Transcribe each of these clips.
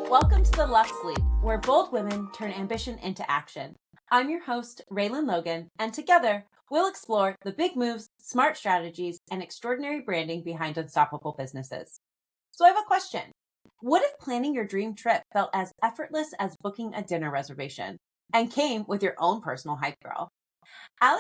Welcome to the Luxe Leap, where bold women turn ambition into action. I'm your host, Rayland Logan, and together we'll explore the big moves, smart strategies, and extraordinary branding behind unstoppable businesses. So I have a question. What if planning your dream trip felt as effortless as booking a dinner reservation and came with your own personal hype girl?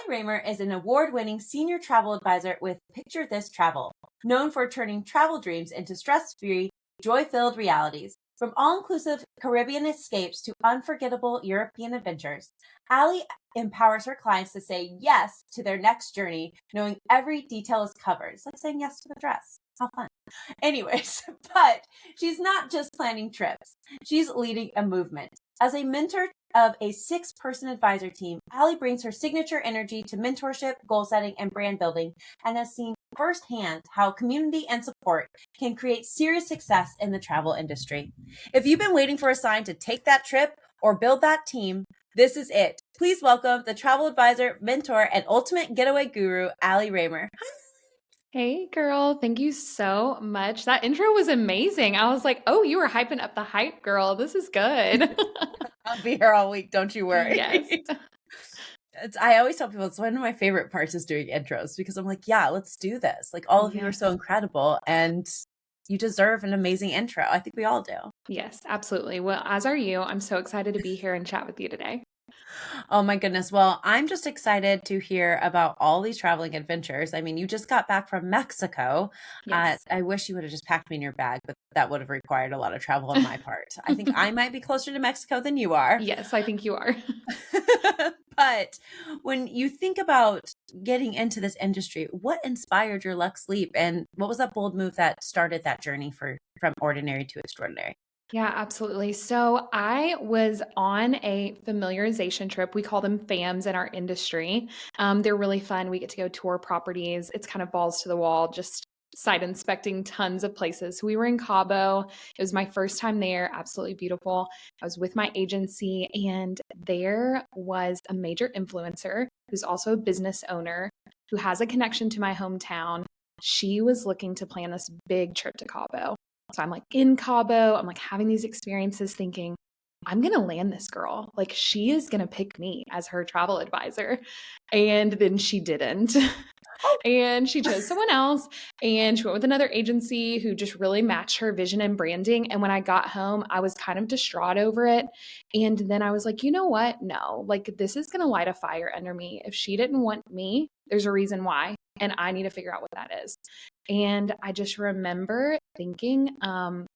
Raymer is an award-winning senior travel advisor with Picture This Travel, known for turning travel dreams into stress-free, joy-filled realities. From all-inclusive Caribbean escapes to unforgettable European adventures, Allie empowers her clients to say yes to their next journey, knowing every detail is covered. It's like saying yes to the dress. How fun. Anyways, but she's not just planning trips. She's leading a movement. As a mentor of a 6-person advisor team, Allie brings her signature energy to mentorship, goal setting, and brand building, and has seen firsthand how community and support can create serious success in the travel industry. If you've been waiting for a sign to take that trip or build that team, this is it. Please welcome the travel advisor, mentor, and ultimate getaway guru, Allie Raymer. Hey girl, thank you so much. That intro was amazing. I was like, oh, you were hyping up the hype, girl. This is good. I'll be here all week, don't you worry. Yes. I always tell people it's one of my favorite parts is doing intros because I'm like, yeah, let's do this. Like all of you are so incredible and you deserve an amazing intro. I think we all do. Yes, absolutely. Well, as are you. I'm so excited to be here and chat with you today. Oh my goodness. Well, I'm just excited to hear about all these traveling adventures. I mean, you just got back from Mexico. Yes. I wish you would have just packed me in your bag, but that would have required a lot of travel on my part. I think I might be closer to Mexico than you are. Yes, I think you are. But when you think about getting into this industry, what inspired your Luxe Leap and what was that bold move that started that journey from ordinary to extraordinary? Yeah, absolutely. So I was on a familiarization trip. We call them FAMs in our industry. They're really fun. We get to go tour properties. It's kind of balls to the wall, just site inspecting tons of places. So we were in Cabo. It was my first time there. Absolutely beautiful. I was with my agency, and there was a major influencer who's also a business owner who has a connection to my hometown. She was looking to plan this big trip to Cabo. So I'm like in Cabo, I'm like having these experiences thinking, I'm going to land this girl. Like she is going to pick me as her travel advisor. And then she didn't. And she chose someone else. And she went with another agency who just really matched her vision and branding. And when I got home, I was kind of distraught over it. And then I was like, you know what? No, like this is going to light a fire under me. If she didn't want me, there's a reason why. And I need to figure out what that is. And I just remember thinking, I'm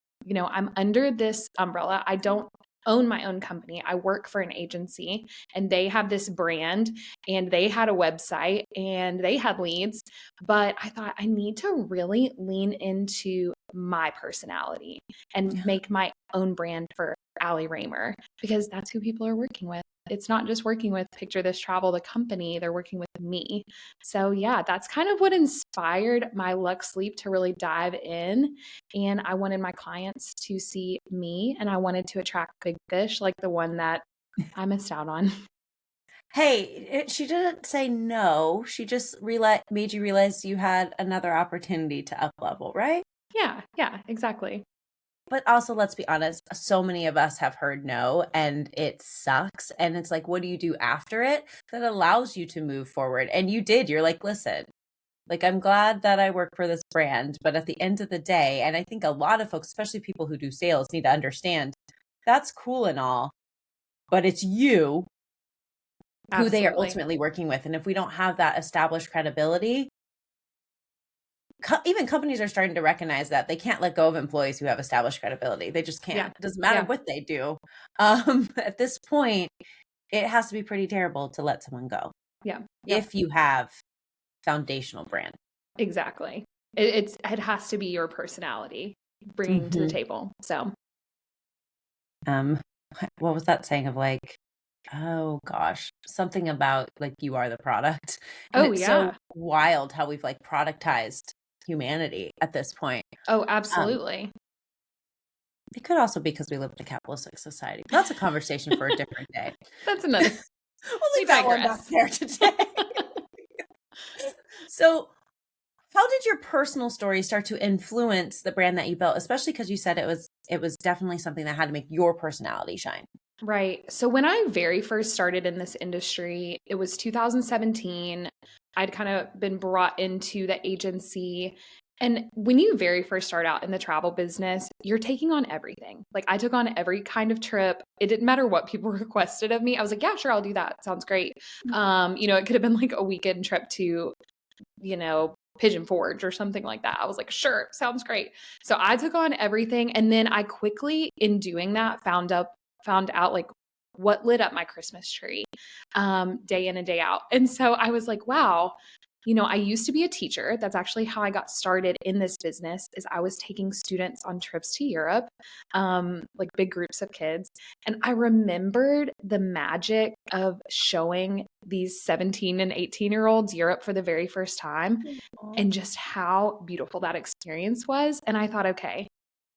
under this umbrella. I don't own my own company. I work for an agency and they have this brand and they had a website and they had leads. But I thought I need to really lean into my personality and make my own brand for Allie Raymer because that's who people are working with. It's not just working with Picture This Travel, the company, they're working with me. So yeah, that's kind of what inspired my Luxe Leap to really dive in. And I wanted my clients to see me and I wanted to attract big fish like the one that I missed out on. Hey, she didn't say no. She just made you realize you had another opportunity to up level, right? Yeah, exactly. But also, let's be honest, so many of us have heard no and it sucks. And it's like, what do you do after it that allows you to move forward? And you did. You're like, listen, like, I'm glad that I work for this brand. But at the end of the day, and I think a lot of folks, especially people who do sales, need to understand that's cool and all, but it's you who they are ultimately working with. And if we don't have that established credibility, even companies are starting to recognize that they can't let go of employees who have established credibility. They just can't. It doesn't matter what they do. At this point, it has to be pretty terrible to let someone go. Yeah. If you have foundational brand. Exactly. It has to be your personality bringing to the table. So, what was that saying of like, oh gosh, something about like you are the product. And it's so wild how we've like productized humanity at this point. Oh, absolutely. It could also be because we live in a capitalistic society. That's a conversation for a different day. That's another. We'll leave that one back there today. So how did your personal story start to influence the brand that you built, especially because you said it was definitely something that had to make your personality shine? Right. So when I very first started in this industry, it was 2017. I'd kind of been brought into the agency. And when you very first start out in the travel business, you're taking on everything. Like I took on every kind of trip. It didn't matter what people requested of me. I was like, yeah, sure, I'll do that. Sounds great. It could have been like a weekend trip to, Pigeon Forge or something like that. I was like, sure, sounds great. So I took on everything. And then I quickly, in doing that, found out like what lit up my Christmas tree day in and day out. And so I was like, wow, I used to be a teacher. That's actually how I got started in this business is I was taking students on trips to Europe, like big groups of kids. And I remembered the magic of showing these 17 and 18-year-olds Europe for the very first time and just how beautiful that experience was. And I thought, okay,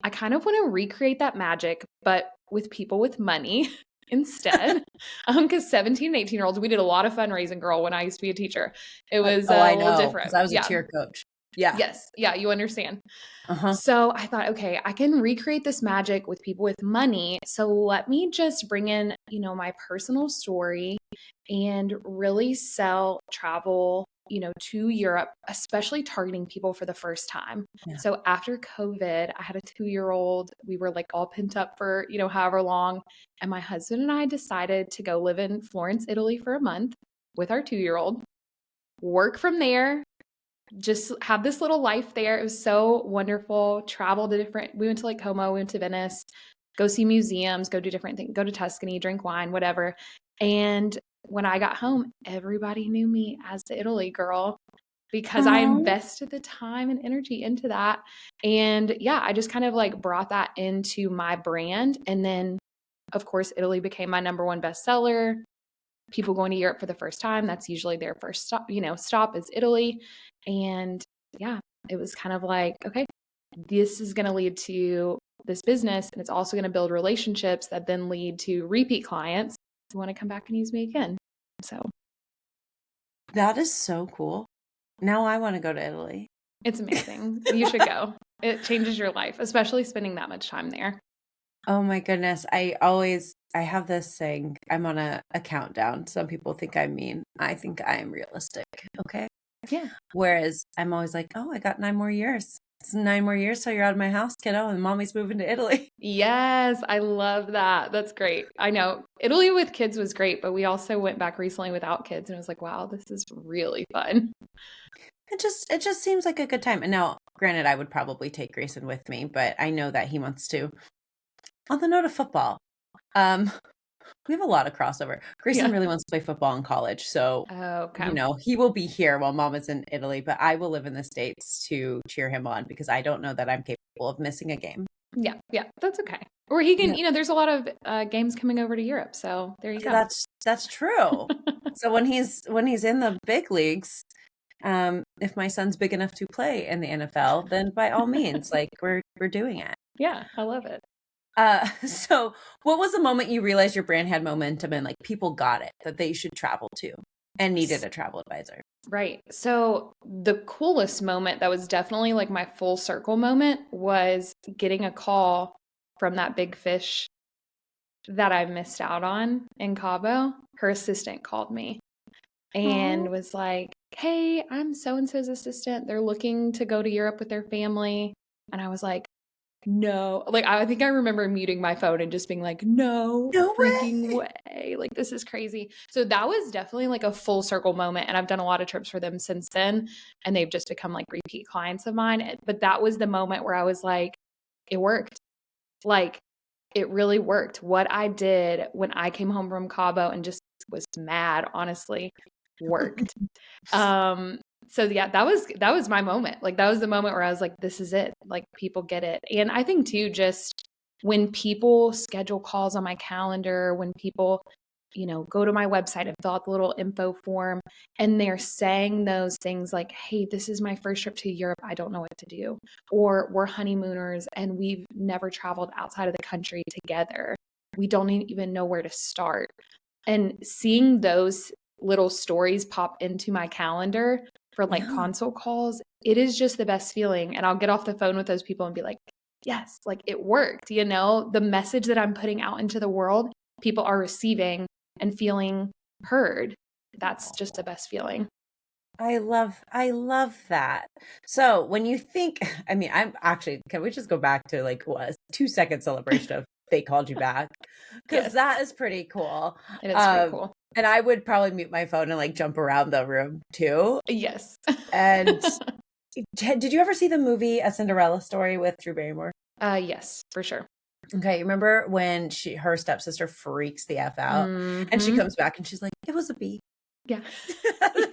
I kind of want to recreate that magic, but with people with money instead. Because 17 and 18-year-olds, we did a lot of fundraising, girl, when I used to be a teacher. It was I a little know, because different. I was a Yeah. cheer coach. Yeah. Yes. Yeah. You understand. Uh-huh. So I thought, okay, I can recreate this magic with people with money. So let me just bring in, my personal story and really sell travel, to Europe, especially targeting people for the first time. Yeah. So after COVID, I had a 2-year-old. We were like all pent up for, however long. And my husband and I decided to go live in Florence, Italy for a month with our 2-year-old, work from there, just have this little life there. It was so wonderful. Travel to we went to like Como, we went to Venice, go see museums, go do different things, go to Tuscany, drink wine, whatever. And when I got home, everybody knew me as the Italy girl because I invested the time and energy into that. And yeah, I just kind of like brought that into my brand. And then, of course, Italy became my number one bestseller. People going to Europe for the first time, that's usually their first stop is Italy. And yeah, it was kind of like, okay, this is going to lead to this business, and it's also going to build relationships that then lead to repeat clients who want to come back and use me again. So that is so cool. Now I want to go to Italy. it's amazing. You should go. It changes your life, especially spending that much time there. Oh my goodness. I have this saying, I'm on a countdown. Some people think I'm mean. I think I am realistic. Okay. Yeah. Whereas I'm always like, oh, I got 9 more years. It's 9 more years till you're out of my house, kiddo, and mommy's moving to Italy. Yes, I love that. That's great. I know Italy with kids was great, but we also went back recently without kids and it was like, wow, this is really fun. It just seems like a good time. And now, granted, I would probably take Grayson with me, but I know that he wants to. On the note of football, we have a lot of crossover. Grayson really wants to play football in college, so okay. He will be here while mom is in Italy, but I will live in the States to cheer him on because I don't know that I'm capable of missing a game. Yeah, that's okay. Or he can, there's a lot of games coming over to Europe, so there you go. That's true. So when he's in the big leagues, if my son's big enough to play in the NFL, then by all means, like we're doing it. Yeah, I love it. So what was the moment you realized your brand had momentum and like people got it that they should travel to and needed a travel advisor? Right. So the coolest moment that was definitely like my full circle moment was getting a call from that big fish that I missed out on in Cabo. Her assistant called me and was like, hey, I'm so-and-so's assistant. They're looking to go to Europe with their family. And I was like, no, like I think I remember muting my phone and just being like, no freaking way. Like this is crazy. So that was definitely like a full circle moment. And I've done a lot of trips for them since then. And they've just become like repeat clients of mine. But that was the moment where I was like, it worked. Like it really worked. What I did when I came home from Cabo and just was mad, honestly, worked. So yeah, that was my moment. Like that was the moment where I was like, this is it. Like people get it. And I think too, just when people schedule calls on my calendar, when people, go to my website and fill out the little info form and they're saying those things like, hey, this is my first trip to Europe. I don't know what to do. Or we're honeymooners and we've never traveled outside of the country together. We don't even know where to start. And seeing those little stories pop into my calendar for like Yeah. consult calls, it is just the best feeling. And I'll get off the phone with those people and be like, yes, like it worked. The message that I'm putting out into the world, people are receiving and feeling heard. That's just the best feeling. I love that. So when you think, I mean, can we just go back to like what a 2 second celebration of they called you back? Because Yes. that is pretty cool. It is pretty cool. And I would probably mute my phone and like jump around the room too. Yes. And did you ever see the movie A Cinderella Story with Drew Barrymore? Yes, for sure. Okay, remember when her stepsister freaks the F out and she comes back and she's like, it was a bee. Yeah.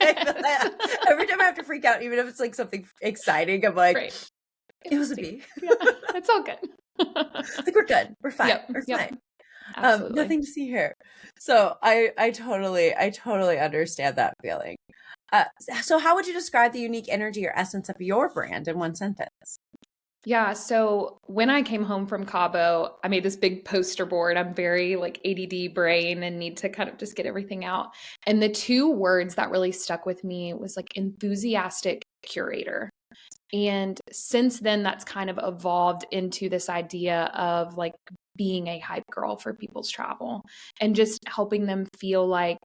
Yes. Every time I have to freak out, even if it's like something exciting, I'm like, Right. it was a bee. Yeah, it's all good. Like we're good. We're fine. Yep, We're yep. fine. Absolutely. Nothing to see here. So I totally understand that feeling. So how would you describe the unique energy or essence of your brand in one sentence? Yeah. So when I came home from Cabo, I made this big poster board. I'm very like ADD brain and need to kind of just get everything out. And the two words that really stuck with me was like enthusiastic curator. And since then, that's kind of evolved into this idea of like being a hype girl for people's travel and just helping them feel like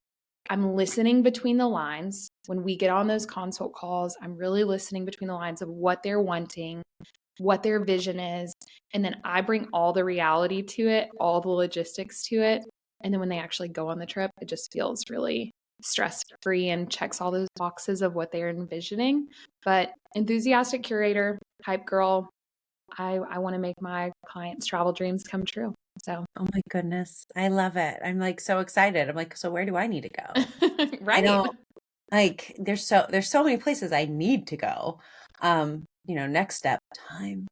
I'm listening between the lines. When we get on those consult calls, I'm really listening between the lines of what they're wanting, what their vision is. And then I bring all the reality to it, all the logistics to it. And then when they actually go on the trip, it just feels really stress-free and checks all those boxes of what they're envisioning. But enthusiastic curator, hype girl, I want to make my clients' travel dreams come true. So, oh my goodness, I love it. I'm like so excited. I'm like, so where do I need to go? right. I don't like there's so many places I need to go. Next step, time.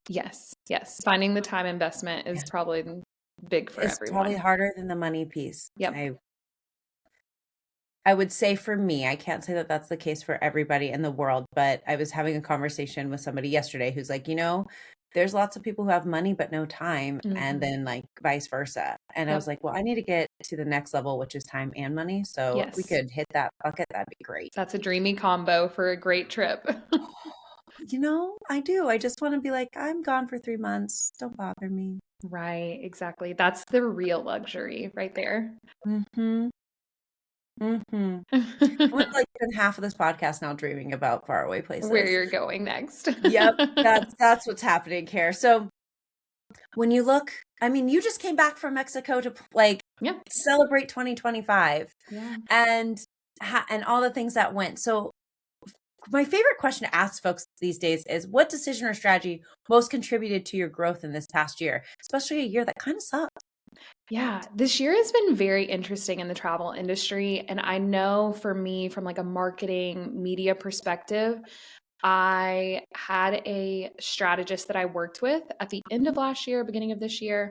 Yes. Finding the time investment is probably big for It's everyone. probably harder than the money piece. Yep. I would say for me, I can't say that that's the case for everybody in the world, but I was having a conversation with somebody yesterday who's like, there's lots of people who have money but no time, and then like vice versa. And I was like, well, I need to get to the next level, which is time and money. So if we could hit that bucket, that'd be great. That's a dreamy combo for a great trip. I do. I just want to be like, I'm gone for 3 months. Don't bother me. Right. Exactly. That's the real luxury right there. Mm-hmm. Mm-hmm. I'm like spend half of this podcast now dreaming about faraway places. Where you're going next. Yep. That's what's happening here. So when you look, I mean, you just came back from Mexico to like celebrate 2025 and all the things that went. So my favorite question to ask folks these days is what decision or strategy most contributed to your growth in this past year, especially a year that kind of sucked? Yeah, this year has been very interesting in the travel industry. And I know for me, from like a marketing media perspective, I had a strategist that I worked with at the end of last year, beginning of this year.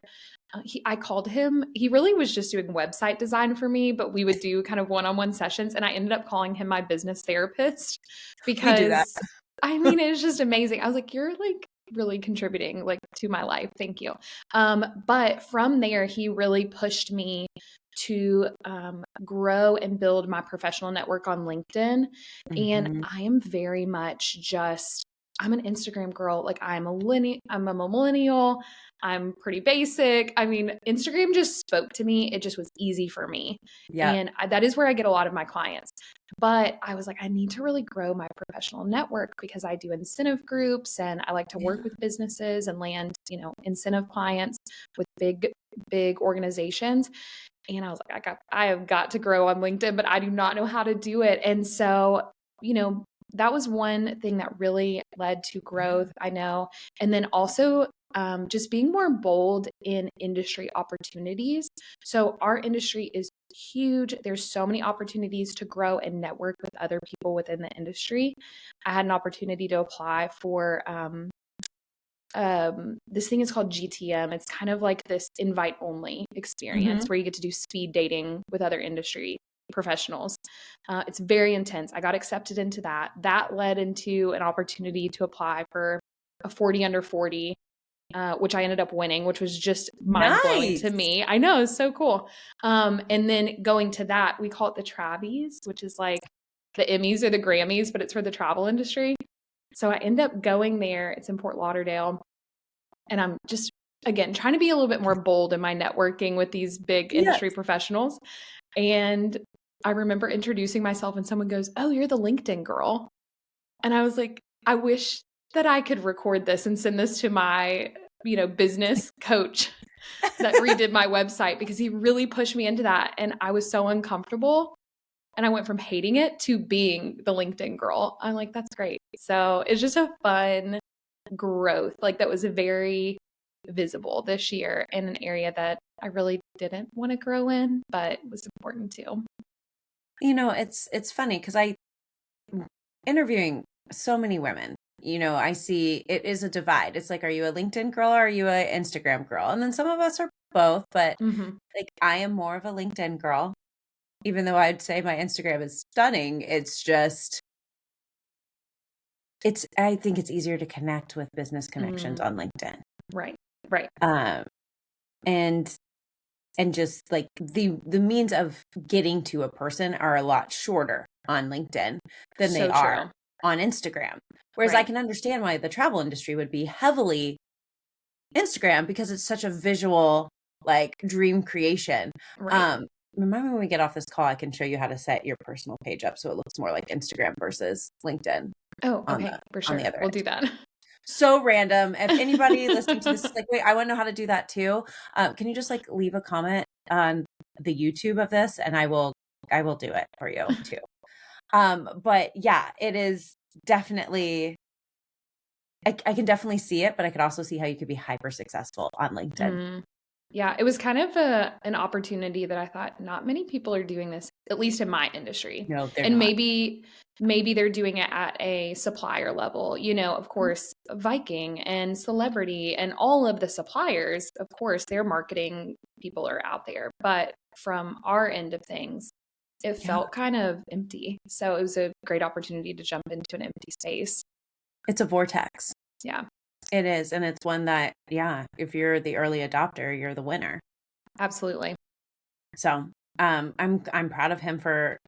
I called him. He really was just doing website design for me, but we would do kind of one-on-one sessions. And I ended up calling him my business therapist because I mean, it was just amazing. I was like, you're like really contributing like to my life. Thank you. But from there, he really pushed me to grow and build my professional network on LinkedIn. And I am very much I'm an Instagram girl. Like I'm a millennial. I'm pretty basic. I mean, Instagram just spoke to me. It just was easy for me. Yeah. And that is where I get a lot of my clients. But I was like, I need to really grow my professional network because I do incentive groups and I like to work with businesses and land, incentive clients with big organizations. And I was like, I have got to grow on LinkedIn, but I do not know how to do it. And so, that was one thing that really led to growth, I know. And then also just being more bold in industry opportunities. So our industry is huge. There's so many opportunities to grow and network with other people within the industry. I had an opportunity to apply for this thing is called GTM. It's kind of like this invite only experience where you get to do speed dating with other industry professionals. It's very intense. I got accepted into that. That led into an opportunity to apply for a 40 under 40, which I ended up winning, which was just mind blowing to me. I know, it's so cool. And then going to that, we call it the Travies, which is like the Emmys or the Grammys, but it's for the travel industry. So I end up going there. It's in Fort Lauderdale. And I'm just, again, trying to be a little bit more bold in my networking with these big Yes. industry professionals. And I remember introducing myself and someone goes, "Oh, you're the LinkedIn girl." And I was like, I wish that I could record this and send this to my, business coach that redid my website, because he really pushed me into that. And I was so uncomfortable. And I went from hating it to being the LinkedIn girl. I'm like, that's great. So it's just a fun growth, like that was very visible this year in an area that I really didn't want to grow in, but was important too. It's funny because I interviewing so many women, I see it is a divide. It's like, are you a LinkedIn girl or are you a Instagram girl? And then some of us are both, but like I am more of a LinkedIn girl, even though I'd say my Instagram is stunning. It's just, I think it's easier to connect with business connections on LinkedIn. Right. And just like the means of getting to a person are a lot shorter on LinkedIn than they are on Instagram. Whereas I can understand why the travel industry would be heavily Instagram, because it's such a visual, like, dream creation. Remember when we get off this call, I can show you how to set your personal page up so it looks more like Instagram versus LinkedIn. Oh, okay, for sure. We'll do that. So random. If anybody listening to this is like, wait, I want to know how to do that too. Can you just like leave a comment on the YouTube of this, and I will do it for you too. But yeah, it is definitely, I can definitely see it, but I could also see how you could be hyper successful on LinkedIn. Yeah, it was kind of an opportunity that I thought not many people are doing this, at least in my industry. No, they're and not. maybe they're doing it at a supplier level. Of course, Viking and Celebrity and all of the suppliers, of course, their marketing people are out there. But from our end of things, it felt kind of empty. So it was a great opportunity to jump into an empty space. It's a vortex. Yeah. It is. And it's one that, if you're the early adopter, you're the winner. Absolutely. So I'm proud of him for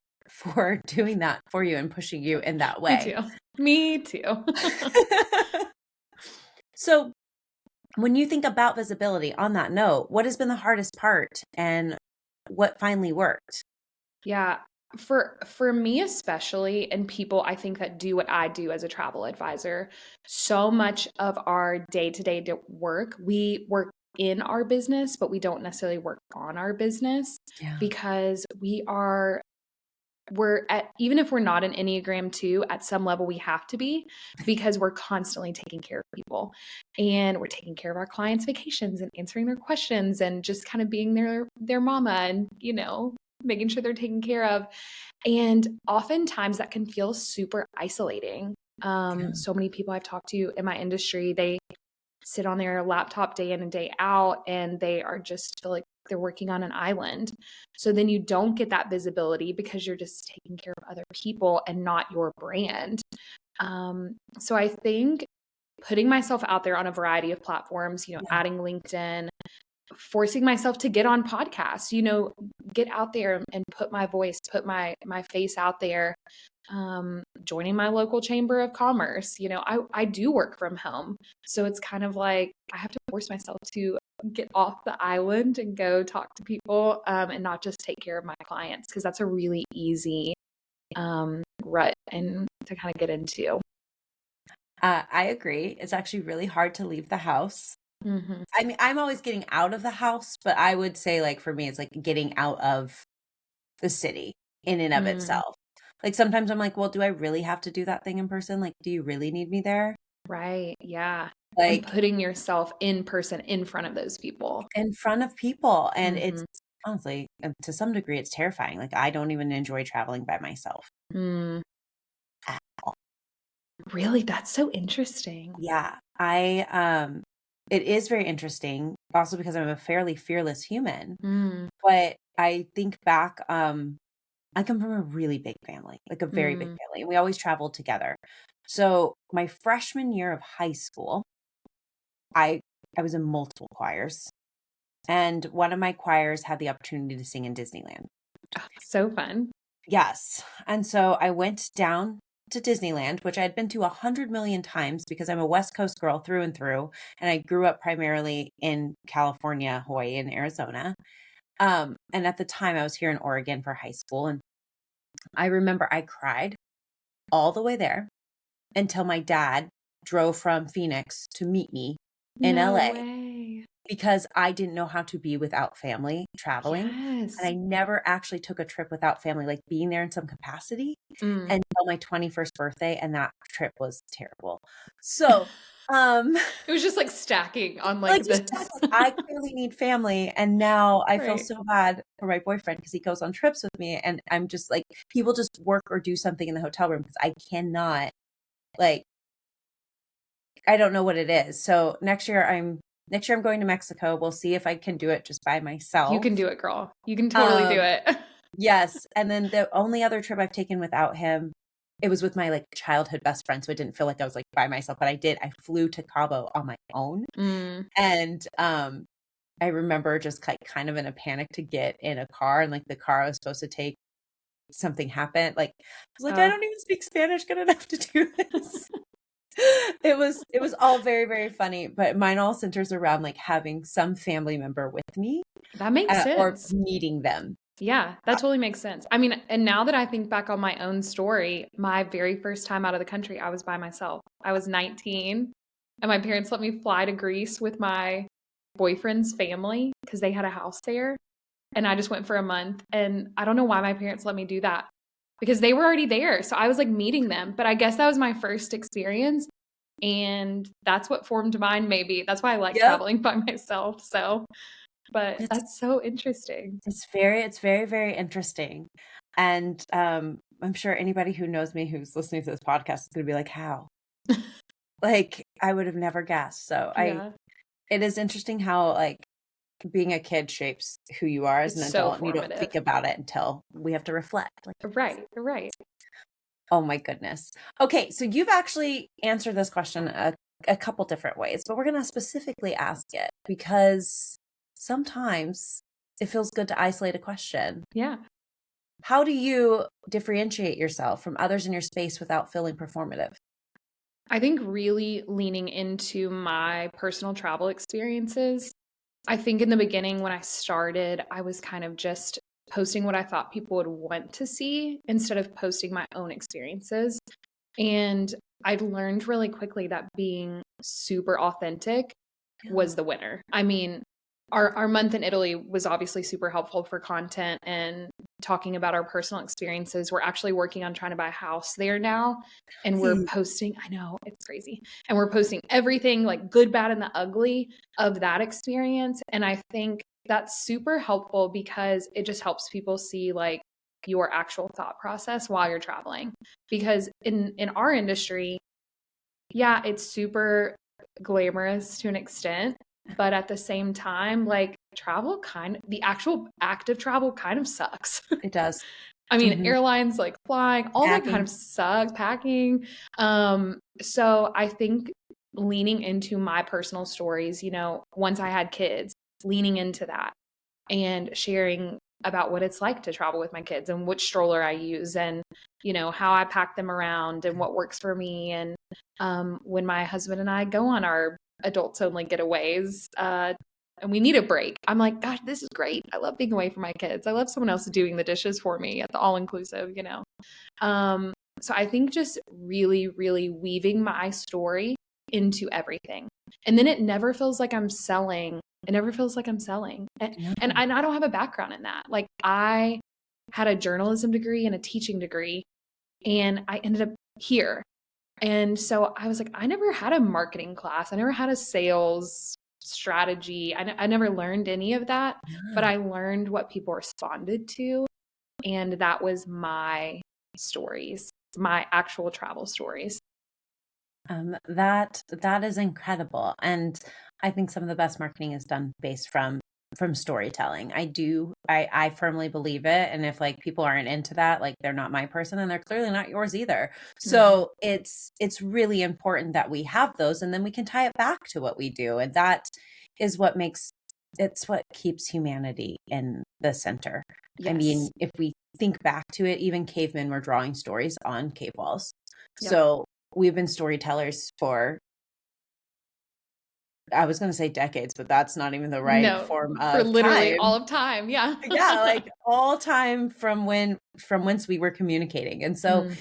doing that for you and pushing you in that way. Me too. So when you think about visibility on that note, what has been the hardest part and what finally worked? Yeah. For me especially, and people I think that do what I do as a travel advisor, so much of our day-to-day work, we work in our business, but we don't necessarily work on our business because we're at, even if we're not an Enneagram 2, at some level we have to be, because we're constantly taking care of people and we're taking care of our clients' vacations and answering their questions and just kind of being their mama and, making sure they're taken care of. And oftentimes that can feel super isolating. So many people I've talked to in my industry, they sit on their laptop day in and day out, and they are just feel like they're working on an island. So then you don't get that visibility because you're just taking care of other people and not your brand. So I think putting myself out there on a variety of platforms, adding LinkedIn, forcing myself to get on podcasts, get out there and put my voice, put my face out there, joining my local chamber of commerce. I do work from home. So it's kind of like I have to force myself to get off the island and go talk to people, and not just take care of my clients, because that's a really easy rut and to kind of get into. I agree. It's actually really hard to leave the house. I mean, I'm always getting out of the house, but I would say, like, for me, it's like getting out of the city in and of itself. Like, sometimes I'm like, well, do I really have to do that thing in person? Like, do you really need me there? Right. Yeah. Like, and putting yourself in person in front of those people. in front of people. And it's honestly, to some degree, it's terrifying. Like, I don't even enjoy traveling by myself. At all. Really? That's so interesting. Yeah. It is very interesting also because I'm a fairly fearless human. But I think back, I come from a really big family, like a very big family, and we always traveled together. So my freshman year of high school, I was in multiple choirs, and one of my choirs had the opportunity to sing in Disneyland. Oh, so fun. Yes. And so I went down to Disneyland, which I had been to 100 million times because I'm a West Coast girl through and through. And I grew up primarily in California, Hawaii, and Arizona. And at the time I was here in Oregon for high school. And I remember I cried all the way there until my dad drove from Phoenix to meet me in No LA way. because I didn't know how to be without family traveling. And Yes. I never actually took a trip without family, like being there in some capacity Mm. until my 21st birthday. And that trip was terrible. So, It was just like stacking on like like just this. like I clearly need family. And now I feel Right. so bad for my boyfriend because he goes on trips with me. And I'm just like, he will just work or do something in the hotel room because I cannot, like, I don't know what it is. So next year I'm going to Mexico. We'll see if I can do it just by You can myself. do it, girl. You can totally do Um, it. yes. And then the only other trip I've taken without him, it was with my like childhood best friend. So it didn't feel like I was like by myself, but I flew to Cabo on my own. Mm. And I remember just like kind of in a panic to get in a car, and like the car I was supposed to take, something happened. Like I was like, I Oh, don't even speak Spanish good enough to do this. It was all very, very funny, but mine all centers around like having some family member with me, that makes or sense. meeting them. Yeah, Uh, that totally makes sense. I mean, and now that I think back on my own story, my very first time out of the country, I was by myself. I was 19, and my parents let me fly to Greece with my boyfriend's family because they had a house there. And I just went for a month. And I don't know why my parents let me do that because they were already there. So I was like meeting them. But I guess that was my first experience. And that's what formed mine, maybe. That's why I like Yep. traveling by myself. So, but It's that's so interesting. it's very, very interesting. And I'm sure anybody who knows me who's listening to this podcast is gonna be like, how? Like I would have never guessed. So I Yeah, it is interesting how like being a kid shapes who you are as it's an so adult, and you don't formative. think about it until we have to reflect. Like, Right, right. oh my goodness. Okay, so you've actually answered this question a couple different ways, but we're going to specifically ask it because sometimes it feels good to isolate a question. Yeah. How do you differentiate yourself from others in your space without feeling performative? I think really leaning into my personal travel experiences. I think in the beginning when I started, I was kind of just posting what I thought people would want to see instead of posting my own experiences. And I learned really quickly that being super authentic Yeah. was the winner. I mean, our month in Italy was obviously super helpful for content and talking about our personal experiences. We're actually working on trying to buy a house there now. And we're posting, I know it's crazy. And we're posting everything like good, bad, and the ugly of that experience. And I think that's super helpful because it just helps people see like your actual thought process while you're traveling. Because in our industry, yeah, it's super glamorous to an extent, but at the same time, like travel kind of the actual act of travel kind of sucks. It does. I mean, Hmm. airlines like flying, all that kind Packing. of sucks, packing. So I think leaning into my personal stories, once I had kids, leaning into that and sharing about what it's like to travel with my kids and which stroller I use and how I pack them around and what works for me and when my husband and I go on our adults only getaways and we need a break. I'm like, gosh, this is great. I love being away from my kids. I love someone else doing the dishes for me at the all inclusive. So I think just really, really weaving my story into everything. And then it never feels like I'm selling. It never feels like I'm selling. And No. I don't have a background in that. Like I had a journalism degree and a teaching degree, and I ended up here. And so I was like, I never had a marketing class. I never had a sales strategy. I never learned any of that, but Yeah. I learned what people responded to. And that was my stories, my actual travel stories. That is incredible. And I think some of the best marketing is done based from storytelling. I firmly believe it. And if like people aren't into that, like they're not my person and they're clearly not yours either. Mm-hmm. So it's really important that we have those and then we can tie it back to what we do. And that is what makes it's what keeps humanity in the center. I Yes. mean, if we think back to it, even cavemen were drawing stories on cave walls. Yep. So we've been storytellers for, I was going to say decades, but that's not even the right form for of literally time. all of time. Yeah. Yeah, like all time from whence we were communicating. And so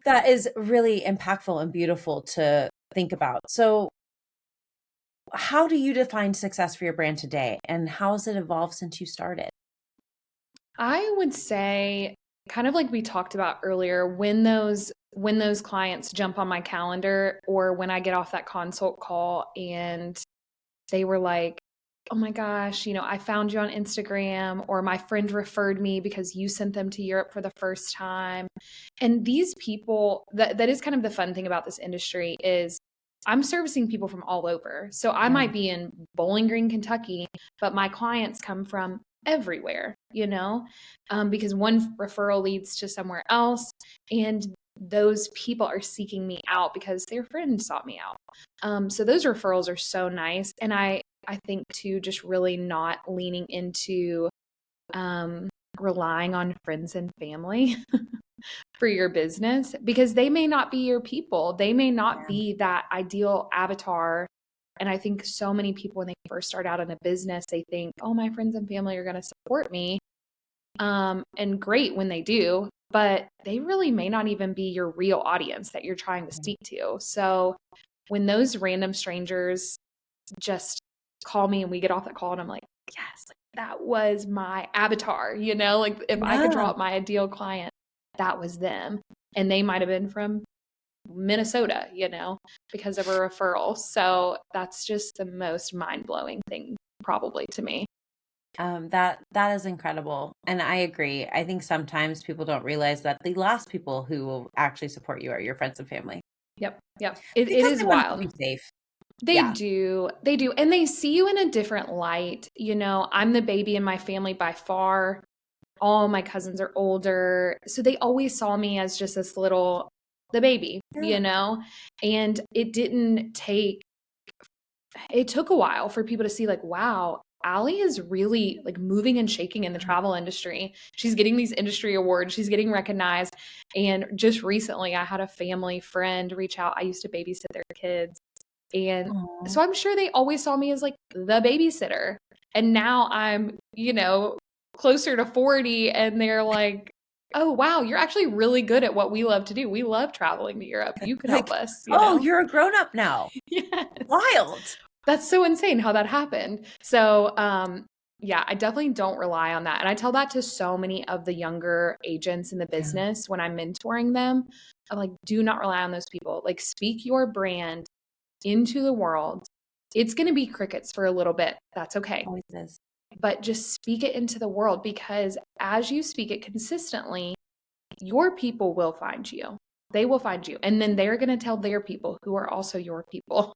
that is really impactful and beautiful to think about. So how do you define success for your brand today, and how has it evolved since you started? I would say, kind of like we talked about earlier, when those clients jump on my calendar, or when I get off that consult call and they were like, oh my gosh, I found you on Instagram, or my friend referred me because you sent them to Europe for the first time. And these people, that is kind of the fun thing about this industry, is I'm servicing people from all over. So I might be in Bowling Green, Kentucky, but my clients come from everywhere, because one referral leads to somewhere else. And those people are seeking me out because their friend sought me out. So those referrals are so nice. And I think too, just really not leaning into relying on friends and family for your business, because they may not be your people. They may not be that ideal avatar. And I think so many people, when they first start out in a business, they think, oh, my friends and family are going to support me. And great when they do, but they really may not even be your real audience that you're trying to speak to. So when those random strangers just call me and we get off that call and I'm like, yes, that was my avatar, like if I could draw up my ideal client, that was them. And they might have been from Minnesota, because of a referral. So that's just the most mind-blowing thing probably to me. That is incredible. And I agree. I think sometimes people don't realize that the last people who will actually support you are your friends and family. Yep. It Because is they want to wild. be safe. They do. And they see you in a different light. I'm the baby in my family by far. All my cousins are older. So they always saw me as just this the baby, and it took a while for people to see, like, wow, Allie is really like moving and shaking in the travel industry. She's getting these industry awards. She's getting recognized. And just recently I had a family friend reach out. I used to babysit their kids. And so I'm sure they always saw me as like the babysitter. And now I'm, closer to 40, and they're like, oh, wow, you're actually really good at what we love to do. We love traveling to Europe. You could help us. You're a grown up now. Yes. Wild. That's so insane how that happened. So, yeah, I definitely don't rely on that. And I tell that to so many of the younger agents in the business when I'm mentoring them. I'm like, do not rely on those people. Like, speak your brand into the world. It's going to be crickets for a little bit. That's okay. Always is. But just speak it into the world, because as you speak it consistently, your people will find you. They will find you. And then they're going to tell their people who are also your people.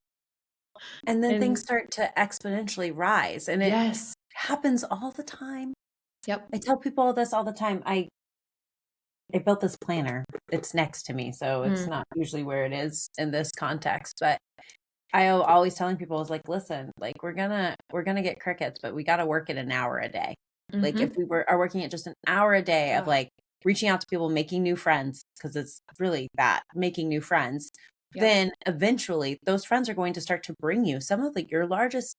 And then things start to exponentially rise. And it happens all the time. Yep. I tell people this all the time. I built this planner. It's next to me, so it's not usually where it is in this context. But I always telling people is like, listen, like we're gonna get crickets, but we got to work it an hour a day. Like if we are working it just an hour a day of like reaching out to people, making new friends, because it's really that, making new friends. Then eventually those friends are going to start to bring you some of like your largest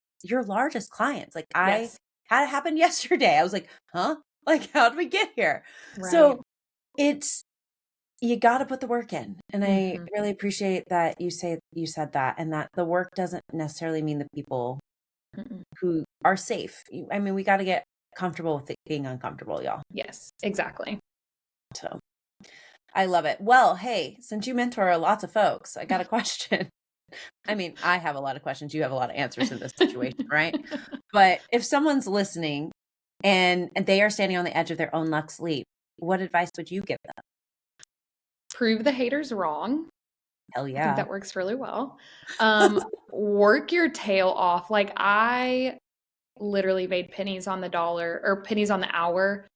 clients. Like I had it happen yesterday. I was like, huh? Like, how did we get here? Right. So you got to put the work in. And I really appreciate that you said that, and that the work doesn't necessarily mean the people who are safe. I mean, we got to get comfortable with it being uncomfortable, y'all. Yes, exactly. So I love it. Well, hey, since you mentor lots of folks, I got a question. I mean, I have a lot of questions. You have a lot of answers in this situation, right? But if someone's listening and they are standing on the edge of their own Luxe Leap, what advice would you give them? Prove the haters wrong. Hell yeah. I think that works really well. Work your tail off. Like, I literally made pennies on the dollar or pennies on the hour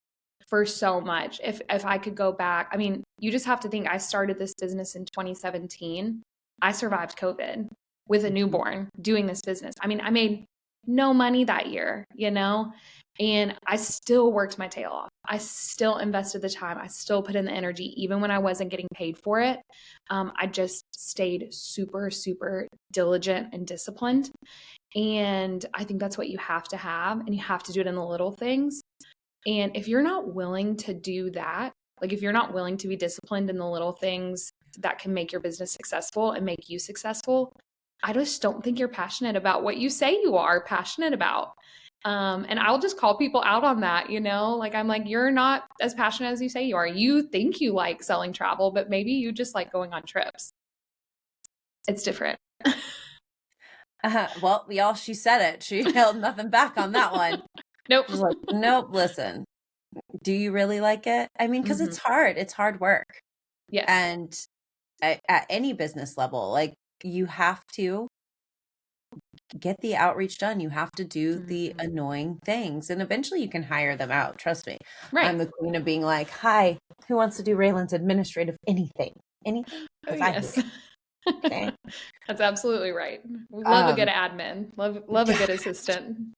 for so much. If I could go back, I mean, you just have to think, I started this business in 2017. I survived COVID with a newborn doing this business. I mean, I made no money that year, and I still worked my tail off. I still invested the time. I still put in the energy, even when I wasn't getting paid for it. I just stayed super, super diligent and disciplined. And I think that's what you have to have, and you have to do it in the little things. And if you're not willing to do that, like if you're not willing to be disciplined in the little things that can make your business successful and make you successful, I just don't think you're passionate about what you say you are passionate about. And I'll just call people out on that, like I'm like, you're not as passionate as you say you are. You think you like selling travel, but maybe you just like going on trips. It's different. Well, she said it. She held nothing back on that one. Nope. She's like, nope, listen, do you really like it? I mean, because it's hard. It's hard work. Yes. And at any business level, like you have to get the outreach done. You have to do the annoying things, and eventually you can hire them out. Trust me. Right. I'm the queen of being like, hi, who wants to do Rayland's administrative anything? Oh, yes. Okay. That's absolutely right. We love a good admin. Love a good assistant.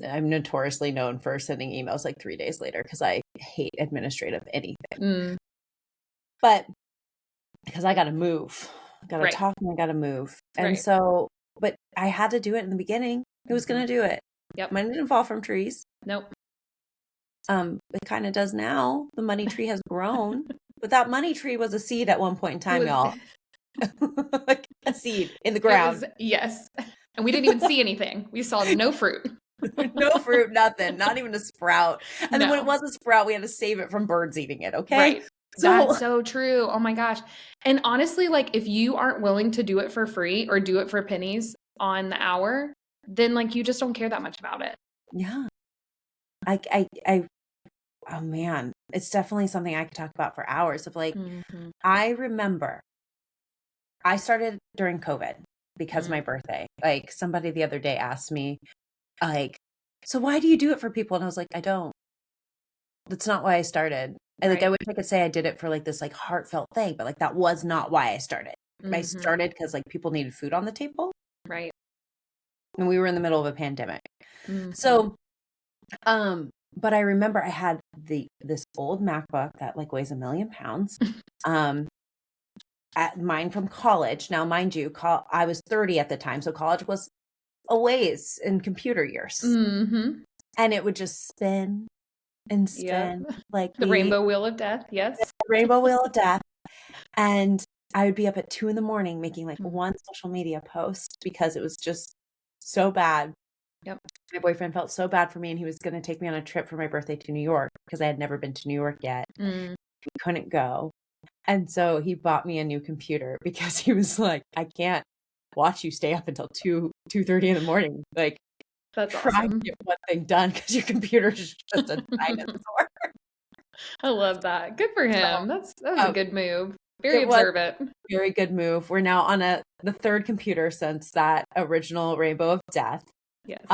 I'm notoriously known for sending emails like 3 days later because I hate administrative anything. But because I got to move, I got to talk and I got to move. And so, but I had to do it in the beginning. Who was going to do it? Yep. Mine didn't fall from trees. Nope. It kind of does now. The money tree has grown, but that money tree was a seed at one point in time, y'all. Like a seed in the ground. Yes. And we didn't even see anything. We saw no fruit. No fruit, nothing, not even a sprout. And then when it was a sprout, we had to save it from birds eating it. Okay. Right. That's so true. Oh my gosh. And honestly, like if you aren't willing to do it for free or do it for pennies on the hour, then like you just don't care that much about it. Yeah. Oh man, it's definitely something I could talk about for hours of like, I remember I started during COVID because my birthday, like somebody the other day asked me like, so why do you do it for people? And I was like, I don't. That's not why I started. I wish I could say I did it for like this like heartfelt thing, but like that was not why I started. I started because like people needed food on the table. Right. And we were in the middle of a pandemic. So, but I remember I had this old MacBook that like weighs 1,000,000 pounds. At mine from college. Now, mind you, I was 30 at the time, so college was a ways in computer years. And it would just spin and spin like the rainbow wheel of death. Yes. The rainbow wheel of death. And I would be up at 2 a.m. making like one social media post because it was just so bad. Yep. My boyfriend felt so bad for me and he was going to take me on a trip for my birthday to New York because I had never been to New York yet. We couldn't go. And so he bought me a new computer because he was like, I can't watch you stay up until 2:30 in the morning. Like, that's try awesome. to get one thing done because your computer is just a dinosaur. I love that. Good for him. That was a good move. Very observant. Very good move. We're now on the third computer since that original Rainbow of Death. Yes.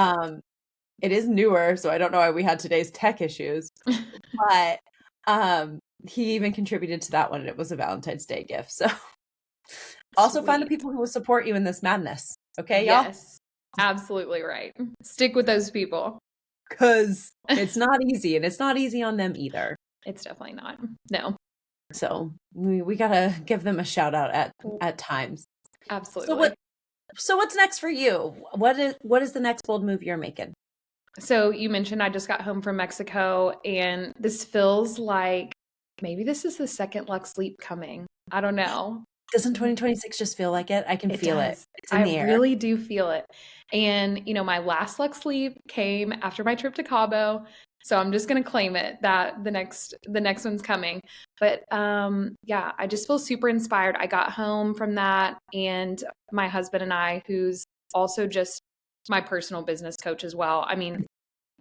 It is newer, so I don't know why we had today's tech issues. But he even contributed to that one, and it was a Valentine's Day gift. So also find the people who will support you in this madness. Okay, y'all? Yes, absolutely right. Stick with those people. Because it's not easy, and it's not easy on them either. It's definitely not. No. So we gotta give them a shout out at times. Absolutely. So what's next for you? What is the next bold move you're making? So you mentioned I just got home from Mexico, and this feels like maybe this is the second Luxe Leap coming. I don't know. Doesn't 2026 just feel like it? I can feel it. It's in the air. I really do feel it. And, my last Luxe Leap came after my trip to Cabo. So I'm just going to claim it that the next one's coming. But yeah, I just feel super inspired. I got home from that, and my husband and I, who's also just my personal business coach as well. I mean,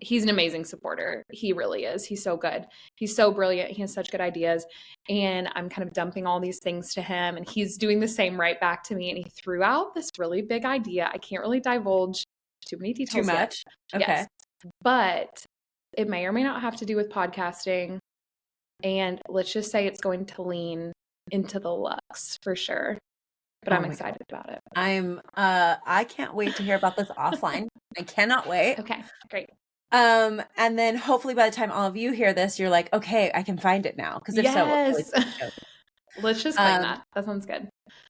he's an amazing supporter. He really is. He's so good. He's so brilliant. He has such good ideas. And I'm kind of dumping all these things to him, and he's doing the same right back to me. And he threw out this really big idea. I can't really divulge too many details. Too much? Yet. Okay. Yes. But it may or may not have to do with podcasting. And let's just say it's going to lean into the luxe for sure. but Oh I'm my God. excited about it. I can't wait to hear about this offline. I cannot wait. Okay, great. And then hopefully by the time all of you hear this, you're like, okay, I can find it now. Because if so, we'll Yes. totally joke. Let's just claim that. That sounds good.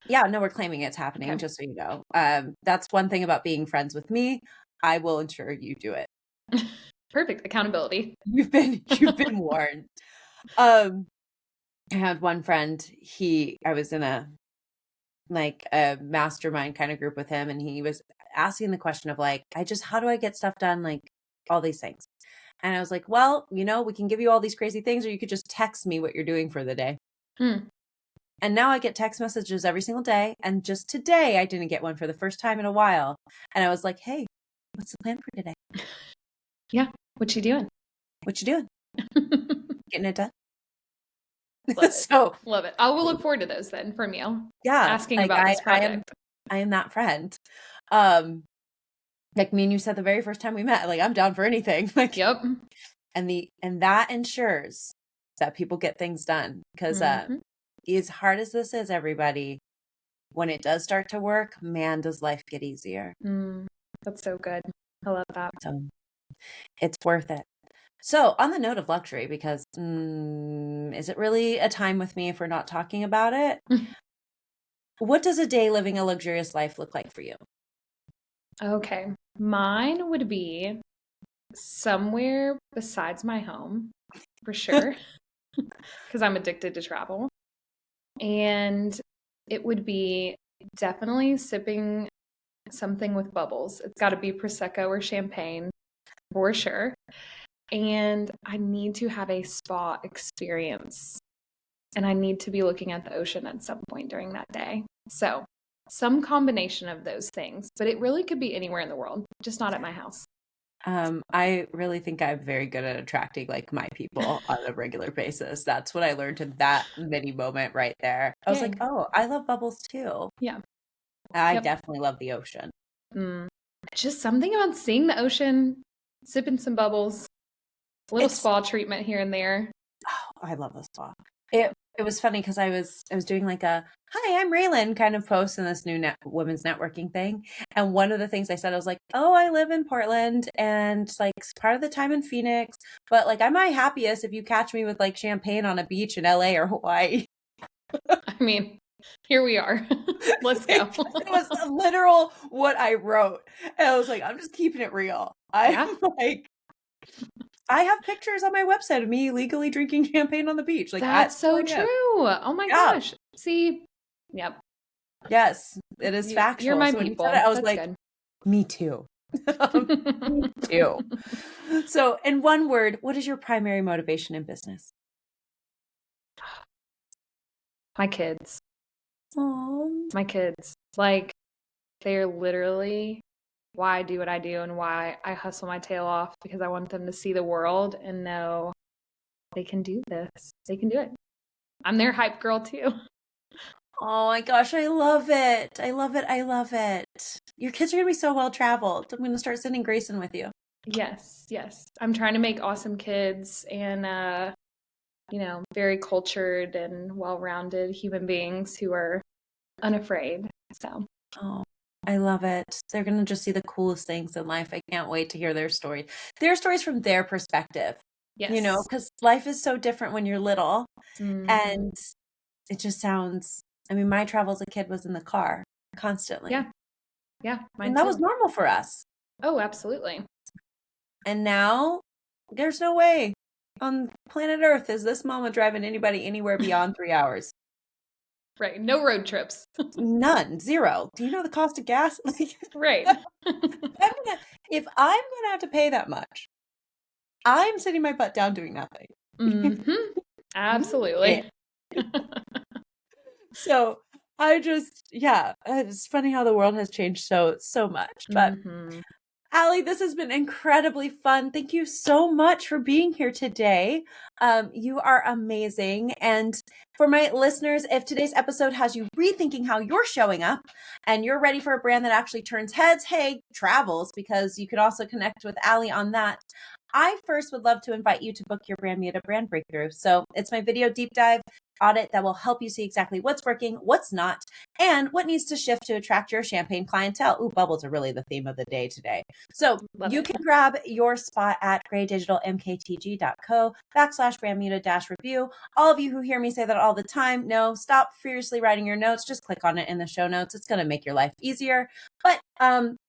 Yeah, no, we're claiming it's happening, Okay. just so you know. That's one thing about being friends with me. I will ensure you do it. Perfect. Accountability. You've been warned. I had one friend, I was in a mastermind kind of group with him, and he was asking the question of like, how do I get stuff done? Like all these things. And I was like, well, we can give you all these crazy things, or you could just text me what you're doing for the day. And now I get text messages every single day. And just today, I didn't get one for the first time in a while. And I was like, hey, what's the plan for today? Yeah. What you doing? What you doing? Getting it done? Love it. So love it. I will look forward to those then from you. Yeah. Asking about this project. I am that friend. Like me and you said the very first time we met, like I'm down for anything. Like, yep. And that ensures that people get things done. Because as hard as this is, everybody, when it does start to work, man, does life get easier. That's so good. I love that. So it's worth it. So on the note of luxury, because is it really a time with me if we're not talking about it? What does a day living a luxurious life look like for you? Okay. Mine would be somewhere besides my home, for sure, because I'm addicted to travel. And it would be definitely sipping something with bubbles. It's got to be Prosecco or champagne, for sure. And I need to have a spa experience. And I need to be looking at the ocean at some point during that day. So some combination of those things, but it really could be anywhere in the world, just not at my house. I really think I'm very good at attracting like my people on a regular basis. That's what I learned in that mini moment right there. I was like, oh, I love bubbles too. Yeah. I definitely love the ocean. Just something about seeing the ocean, sipping some bubbles, a little spa treatment here and there. Oh, I love the spa. It was funny because I was doing like a "Hi, I'm Rayland" kind of post in this new women's networking thing, and one of the things I said, I was like, "Oh, I live in Portland, and like part of the time in Phoenix, but like I'm my happiest if you catch me with like champagne on a beach in LA or Hawaii." I mean, here we are. Let's go. It was literal what I wrote, and I was like, "I'm just keeping it real." I'm like. I have pictures on my website of me legally drinking champagne on the beach. Like that's so true. Oh my gosh. See, yep. Yes, it is factual. You're my people. I was like, good. Me too. Me too. So, in one word, what is your primary motivation in business? My kids. Aww. My kids. Like, they're literally why I do what I do and why I hustle my tail off, because I want them to see the world and know they can do this. They can do it. I'm their hype girl too. Oh my gosh, I love it. I love it. I love it. Your kids are going to be so well traveled. I'm going to start sending Grayson with you. Yes, yes. I'm trying to make awesome kids and, very cultured and well-rounded human beings who are unafraid. So. Oh. I love it. They're going to just see the coolest things in life. I can't wait to hear their stories. Their stories from their perspective. Yes. Because life is so different when you're little. And it just sounds, my travel as a kid was in the car constantly. Yeah. Yeah. And that was normal for us. Oh, absolutely. And now there's no way on planet Earth is this mama driving anybody anywhere beyond 3 hours. Right. No road trips. None. Zero. Do you know the cost of gas? Right. If I'm going to have to pay that much, I'm sitting my butt down doing nothing. Absolutely. So it's funny how the world has changed so much. But Allie, this has been incredibly fun. Thank you so much for being here today. You are amazing. And for my listeners, if today's episode has you rethinking how you're showing up and you're ready for a brand that actually turns heads, hey, travels, because you could also connect with Allie on that. I first would love to invite you to book your brand meet a brand breakthrough. So it's my video deep dive audit that will help you see exactly what's working, what's not, and what needs to shift to attract your champagne clientele. Ooh, bubbles are really the theme of the day today. So Love you it. can grab your spot at graydigitalmktg.co/brand-review. All of you who hear me say that all the time, no, stop furiously writing your notes. Just click on it in the show notes. It's going to make your life easier. But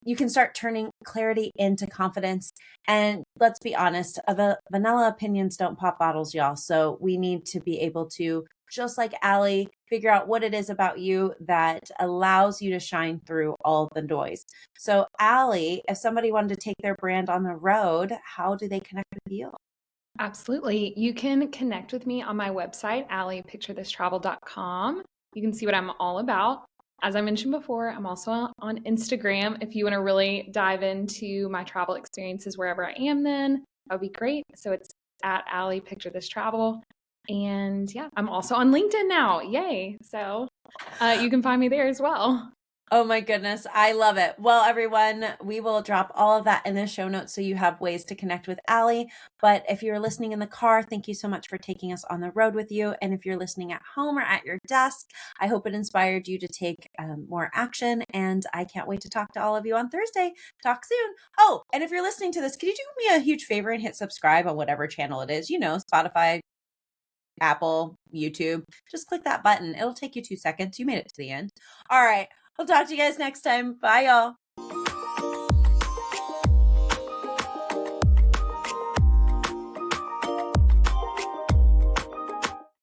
you can start turning clarity into confidence. And let's be honest, the vanilla opinions don't pop bottles, y'all. So we need to be able to, just like Allie, figure out what it is about you that allows you to shine through all the noise. So Allie, if somebody wanted to take their brand on the road, how do they connect with you? Absolutely. You can connect with me on my website, alliepicturethistravel.com. You can see what I'm all about. As I mentioned before, I'm also on Instagram. If you want to really dive into my travel experiences wherever I am, then that would be great. So it's at Allie Picture This Travel. And yeah, I'm also on LinkedIn now. Yay. So you can find me there as well. Oh my goodness, I love it. Well, everyone, we will drop all of that in the show notes so you have ways to connect with Allie. But if you're listening in the car, thank you so much for taking us on the road with you. And if you're listening at home or at your desk, I hope it inspired you to take more action. And I can't wait to talk to all of you on Thursday. Talk soon. Oh, and if you're listening to this, could you do me a huge favor and hit subscribe on whatever channel it is? You know, Spotify, Apple, YouTube. Just click that button. It'll take you 2 seconds. You made it to the end. All right. We'll talk to you guys next time. Bye, y'all.